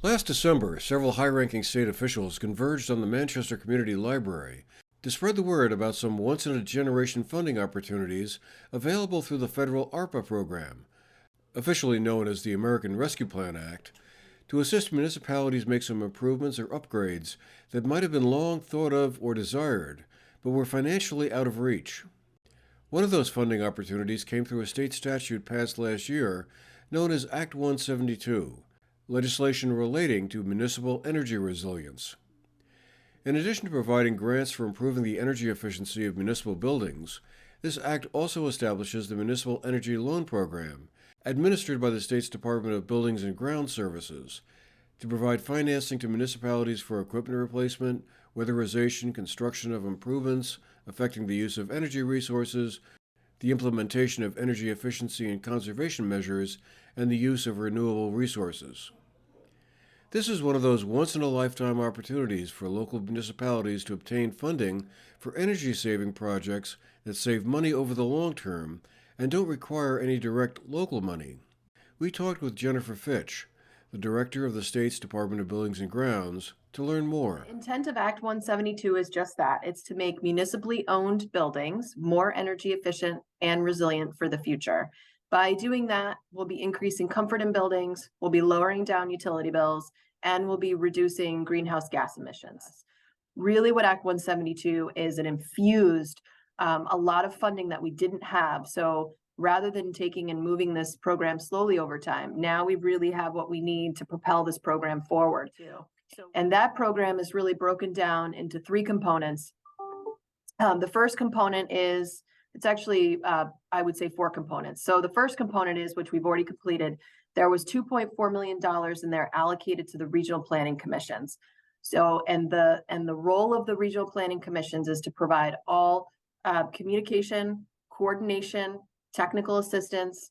Last December, several high-ranking state officials converged on the Manchester Community Library to spread the word about some once-in-a-generation funding opportunities available through the federal ARPA program, officially known as the American Rescue Plan Act, to assist municipalities make some improvements or upgrades that might have been long thought of or desired, but were financially out of reach. One of those funding opportunities came through a state statute passed last year known as Act 172, legislation relating to municipal energy resilience. In addition to providing grants for improving the energy efficiency of municipal buildings, this act also establishes the Municipal Energy Loan Program, administered by the state's Department of Buildings and Ground Services, to provide financing to municipalities for equipment replacement, weatherization, construction of improvements affecting the use of energy resources, the implementation of energy efficiency and conservation measures, and the use of renewable resources. This is one of those once-in-a-lifetime opportunities for local municipalities to obtain funding for energy-saving projects that save money over the long term and don't require any direct local money. We talked with Jennifer Fitch, the director of the state's Department of Buildings and Grounds, to learn more. The intent of Act 172 is just that. It's to make municipally owned buildings more energy efficient and resilient for the future. By doing that, we'll be increasing comfort in buildings, we'll be lowering down utility bills, and we'll be reducing greenhouse gas emissions. Really what Act 172 is, it infused a lot of funding that we didn't have. So rather than taking and moving this program slowly over time, now we really have what we need to propel this program forward. And that program is really broken down into three components. The first component is, it's actually, I would say 4 components. So the first component is, which we've already completed, there was $2.4 million in there allocated to the regional planning commissions. So, and the role of the regional planning commissions is to provide all communication, coordination, technical assistance,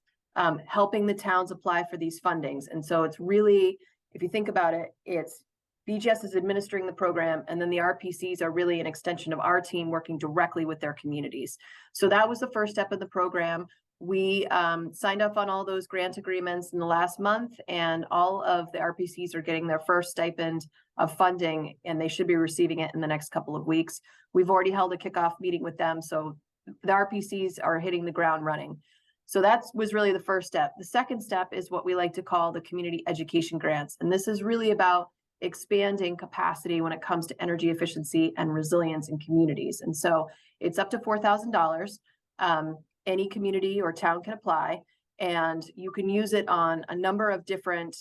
helping the towns apply for these fundings. And so it's really, if you think about it, it's BGS is administering the program, and then the RPCs are really an extension of our team working directly with their communities. So that was the first step of the program. We signed up on all those grant agreements in the last month, and all of the RPCs are getting their first stipend of funding, and they should be receiving it in the next couple of weeks. We've already held a kickoff meeting with them, so the RPCs are hitting the ground running. So that was really the first step. The second step is what we like to call the community education grants, and this is really about expanding capacity when it comes to energy efficiency and resilience in communities. And so it's up to $4,000. Any community or town can apply, and you can use it on a number of different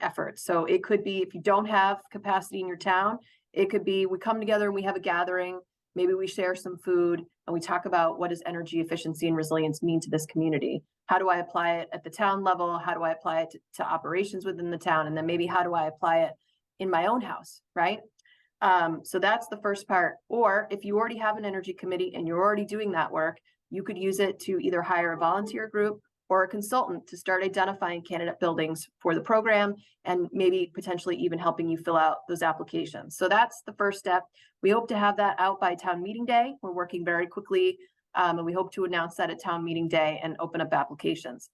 efforts. So it could be, if you don't have capacity in your town, it could be we come together and we have a gathering, maybe we share some food and we talk about what does energy efficiency and resilience mean to this community? How do I apply it at the town level? How do I apply it to operations within the town? And then maybe how do I apply it in my own house, right? So that's the first part. Or if you already have an energy committee and you're already doing that work, you could use it to either hire a volunteer group or a consultant to start identifying candidate buildings for the program and maybe potentially even helping you fill out those applications. So that's the first step. We hope to have that out by town meeting day. We're working very quickly, and we hope to announce that at town meeting day and open up applications.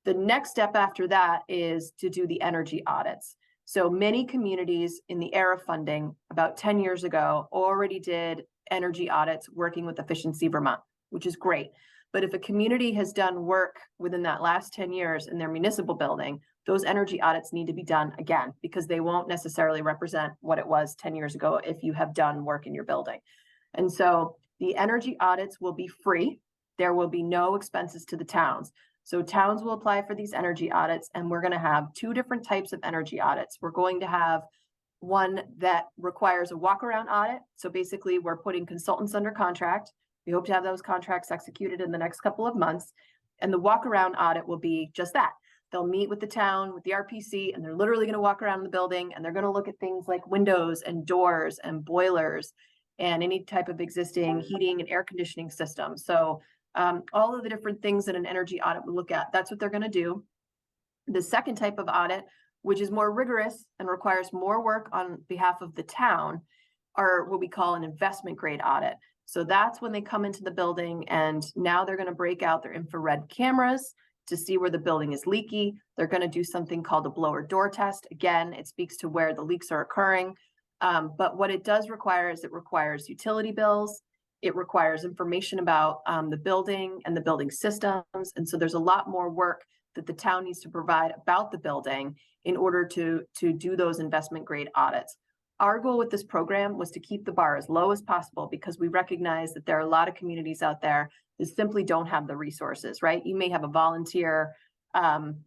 The next step after that is to do the energy audits. So many communities in the era funding about 10 years ago already did energy audits working with Efficiency Vermont, which is great. But if a community has done work within that last 10 years in their municipal building, those energy audits need to be done again, because they won't necessarily represent what it was 10 years ago if you have done work in your building. And so the energy audits will be free. There will be no expenses to the towns. So towns will apply for these energy audits, and we're going to have 2 different types of energy audits. We're going to have one that requires a walk-around audit. So basically, we're putting consultants under contract. We hope to have those contracts executed in the next couple of months. And the walk-around audit will be just that. They'll meet with the town, with the RPC, and they're literally going to walk around the building, and they're going to look at things like windows and doors and boilers and any type of existing heating and air conditioning system. So all of the different things that an energy audit would look at, that's what they're going to do. The second type of audit, which is more rigorous and requires more work on behalf of the town, are what we call an investment grade audit. So that's when they come into the building, and now they're going to break out their infrared cameras, to see where the building is leaky. They're going to do something called a blower door test. Again, it speaks to where the leaks are occurring. But what it does require is it requires utility bills. It requires information about the building and the building systems. And so there's a lot more work that the town needs to provide about the building in order to do those investment grade audits. Our goal with this program was to keep the bar as low as possible because we recognize that there are a lot of communities out there that simply don't have the resources, right? You may have a volunteer town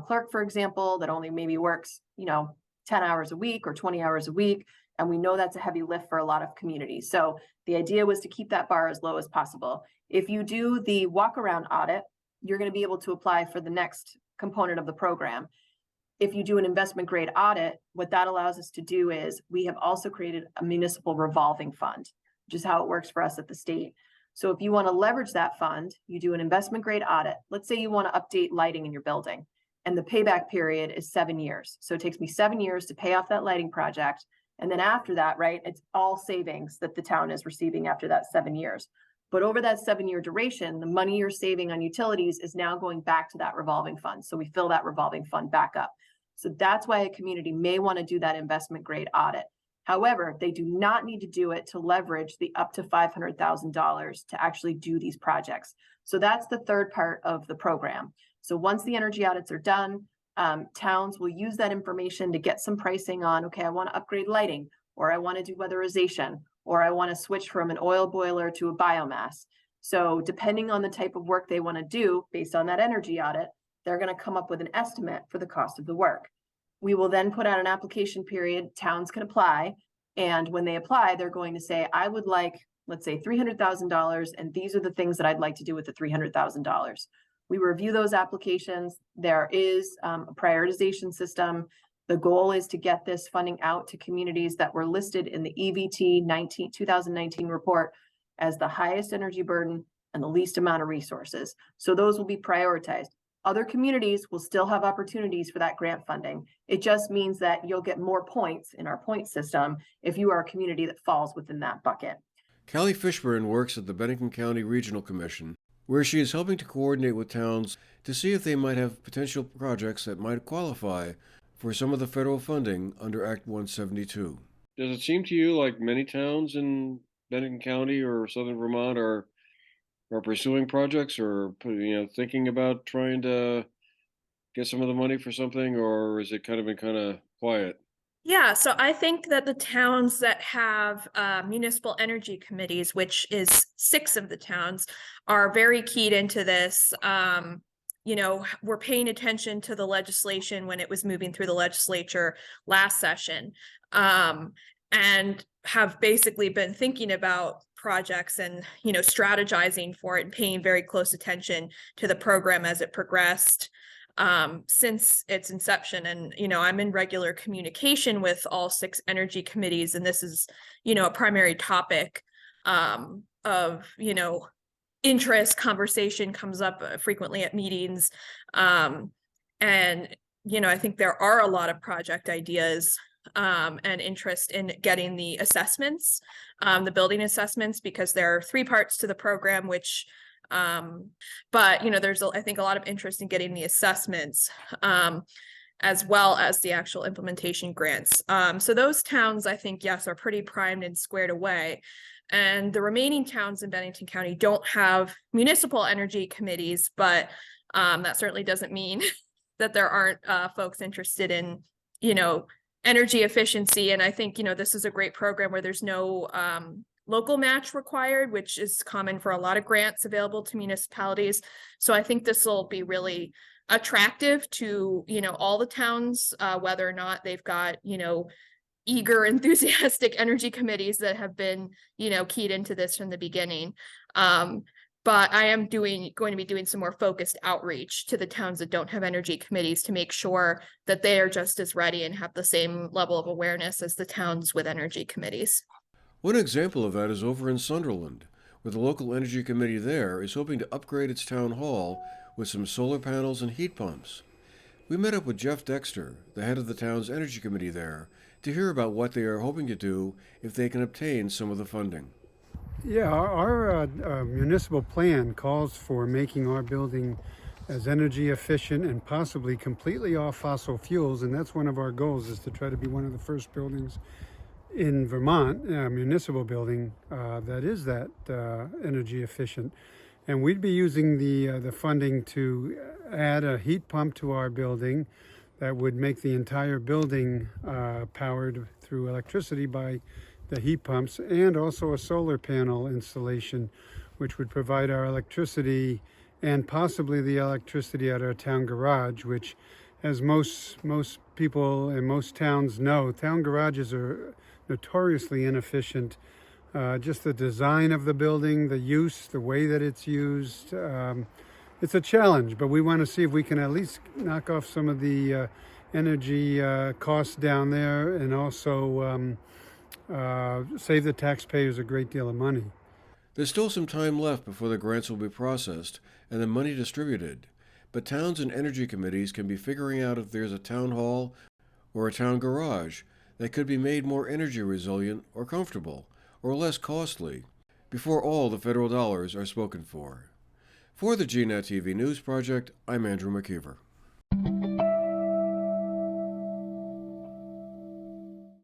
clerk, for example, that only maybe works, 10 hours a week or 20 hours a week. And we know that's a heavy lift for a lot of communities. So the idea was to keep that bar as low as possible. If you do the walk around audit, you're going to be able to apply for the next component of the program. If you do an investment grade audit, what that allows us to do is we have also created a municipal revolving fund, which is how it works for us at the state. So if you want to leverage that fund, you do an investment grade audit. Let's say you want to update lighting in your building and the payback period is 7 years. So it takes me 7 years to pay off that lighting project. And then after that, right, it's all savings that the town is receiving after that 7 years. But over that 7-year duration, the money you're saving on utilities is now going back to that revolving fund. So we fill that revolving fund back up. So that's why a community may want to do that investment grade audit. However, they do not need to do it to leverage the up to $500,000 to actually do these projects. So that's the third part of the program. So once the energy audits are done, towns will use that information to get some pricing on, okay, I want to upgrade lighting, or I want to do weatherization, or I want to switch from an oil boiler to a biomass. So depending on the type of work they want to do based on that energy audit, they're going to come up with an estimate for the cost of the work. We will then put out an application period. Towns can apply. And when they apply, they're going to say, I would like, let's say $300,000, and these are the things that I'd like to do with the $300,000. We review those applications. There is a prioritization system. The goal is to get this funding out to communities that were listed in the EVT 2019 report as the highest energy burden and the least amount of resources. So those will be prioritized. Other communities will still have opportunities for that grant funding. It just means that you'll get more points in our point system if you are a community that falls within that bucket. Callie Fishburne works at the Bennington County Regional Commission, where she is helping to coordinate with towns to see if they might have potential projects that might qualify for some of the federal funding under Act 172. Does it seem to you like many towns in Bennington County or southern Vermont are pursuing projects or thinking about trying to get some of the money for something, or is it been kind of quiet? Yeah, so I think that the towns that have municipal energy committees, which is 6 of the towns, are very keyed into this. We're paying attention to the legislation when it was moving through the legislature last session, and have basically been thinking about projects and, strategizing for it and paying very close attention to the program as it progressed since its inception. And, I'm in regular communication with all 6 energy committees, and this is, a primary topic of, interest. Conversation comes up frequently at meetings. And, I think there are a lot of project ideas and interest in getting the assessments, the building assessments, because there are 3 parts to the program, which but there's I think a lot of interest in getting the assessments as well as the actual implementation grants. So those towns, I think, yes, are pretty primed and squared away. And the remaining towns in Bennington County don't have municipal energy committees, but that certainly doesn't mean that there aren't folks interested in, energy efficiency. And I think, this is a great program where there's no local match required, which is common for a lot of grants available to municipalities. So I think this will be really attractive to, all the towns, whether or not they've got, eager, enthusiastic energy committees that have been, keyed into this from the beginning. But I am going to be doing some more focused outreach to the towns that don't have energy committees to make sure that they are just as ready and have the same level of awareness as the towns with energy committees. One example of that is over in Sunderland, where the local energy committee there is hoping to upgrade its town hall with some solar panels and heat pumps. We met up with Jeff Dexter, the head of the town's energy committee there, to hear about what they are hoping to do if they can obtain some of the funding. Yeah, our municipal plan calls for making our building as energy efficient and possibly completely off fossil fuels, and that's one of our goals, is to try to be one of the first buildings in Vermont, municipal building, that is that energy efficient. And we'd be using the funding to add a heat pump to our building that would make the entire building powered through electricity by the heat pumps, and also a solar panel installation, which would provide our electricity and possibly the electricity at our town garage, which, as most people in most towns know, town garages are notoriously inefficient. Just the design of the building, the use, the way that it's used, it's a challenge, but we want to see if we can at least knock off some of the energy costs down there, and also save the taxpayers a great deal of money. There's still some time left before the grants will be processed and the money distributed, but towns and energy committees can be figuring out if there's a town hall or a town garage that could be made more energy resilient or comfortable or less costly before all the federal dollars are spoken for. For the GNAT-TV News Project, I'm Andrew McKeever.